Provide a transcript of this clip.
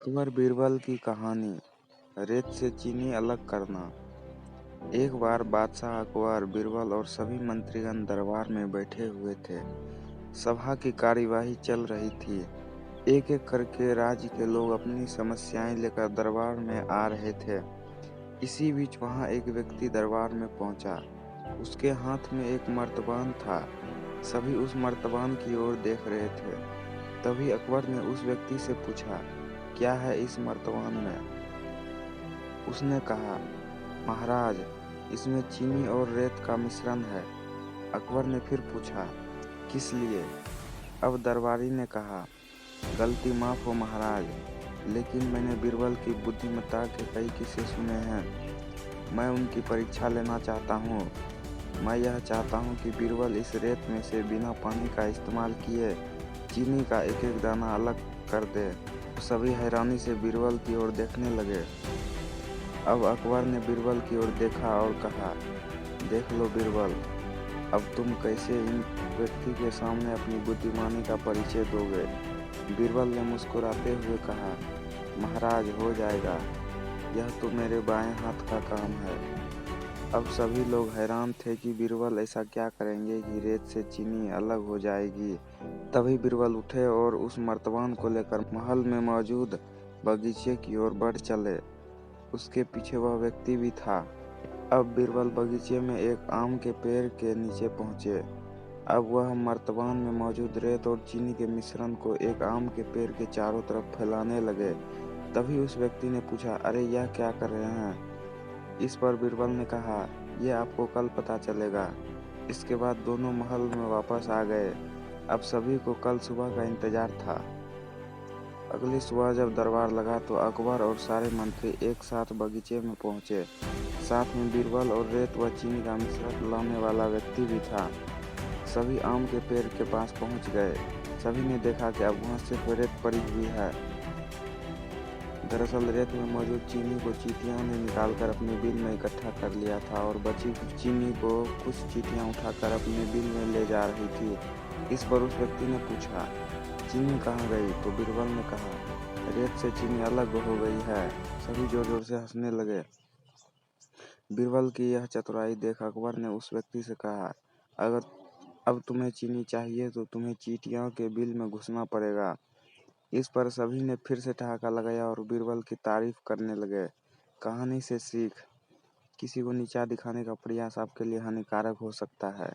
अकबर बीरबल की कहानी। रेत से चीनी अलग करना। एक बार बादशाह अकबर बीरबल और सभी मंत्रीगण दरबार में बैठे हुए थे। सभा की कार्यवाही चल रही थी। एक एक करके राज्य के लोग अपनी समस्याएं लेकर दरबार में आ रहे थे। इसी बीच वहां एक व्यक्ति दरबार में पहुंचा। उसके हाथ में एक मर्तबान था। सभी उस मर्तबान की ओर देख रहे थे। तभी अकबर ने उस व्यक्ति से पूछा, क्या है इस मर्तबान में? उसने कहा, महाराज, इसमें चीनी और रेत का मिश्रण है। अकबर ने फिर पूछा, किस लिए? अब दरबारी ने कहा, गलती माफ हो महाराज, लेकिन मैंने बीरबल की बुद्धिमत्ता के कई किस्से सुने हैं। मैं उनकी परीक्षा लेना चाहता हूँ। मैं यह चाहता हूँ कि बीरबल इस रेत में से बिना पानी का इस्तेमाल किए चीनी का एक एक दाना अलग कर दे। तो सभी हैरानी से बीरबल की ओर देखने लगे। अब अकबर ने बीरबल की ओर देखा और कहा, देख लो बीरबल, अब तुम कैसे इन व्यक्ति के सामने अपनी बुद्धिमानी का परिचय दोगे? बीरबल ने मुस्कुराते हुए कहा, महाराज, हो जाएगा। यह तो मेरे बाएं हाथ का काम है। अब सभी लोग हैरान थे कि बीरबल ऐसा क्या करेंगे कि रेत से चीनी अलग हो जाएगी। तभी बीरबल उठे और उस मर्तबान को लेकर महल में मौजूद बगीचे की ओर बढ़ चले। उसके पीछे वह व्यक्ति भी था। अब बीरबल बगीचे में एक आम के पेड़ के नीचे पहुंचे। अब वह मर्तबान में मौजूद रेत और चीनी के मिश्रण को एक आम के पेड़ के चारों तरफ फैलाने लगे। तभी उस व्यक्ति ने पूछा, अरे यह क्या कर रहे हैं? इस पर बीरबल ने कहा, यह आपको कल पता चलेगा। इसके बाद दोनों महल में वापस आ गए। अब सभी को कल सुबह का इंतजार था। अगली सुबह जब दरबार लगा तो अकबर और सारे मंत्री एक साथ बगीचे में पहुंचे। साथ में बीरबल और रेत व चीनी का मिश्रण लाने वाला व्यक्ति भी था। सभी आम के पेड़ के पास पहुंच गए। सभी ने देखा कि अब वहां सिर्फ रेत पड़ी हुई है। दरअसल रेत में मौजूद चीनी को चींटियों ने निकालकर अपने बिल में इकट्ठा कर लिया था और बची हुई चीनी को कुछ चींटियां उठाकर अपने बिल में ले जा रही थी। इस पर उस व्यक्ति ने पूछा, चीनी कहाँ गई? तो बीरबल ने कहा, रेत से चीनी अलग हो गई है। सभी जोर जोर से हंसने लगे। बीरबल की यह चतुराई देख अकबर ने उस व्यक्ति से कहा, अगर अब तुम्हें चीनी चाहिए तो तुम्हें चींटियों के बिल में घुसना पड़ेगा। इस पर सभी ने फिर से ठहाका लगाया और बीरबल की तारीफ करने लगे। कहानी से सीख, किसी को नीचा दिखाने का प्रयास आपके लिए हानिकारक हो सकता है।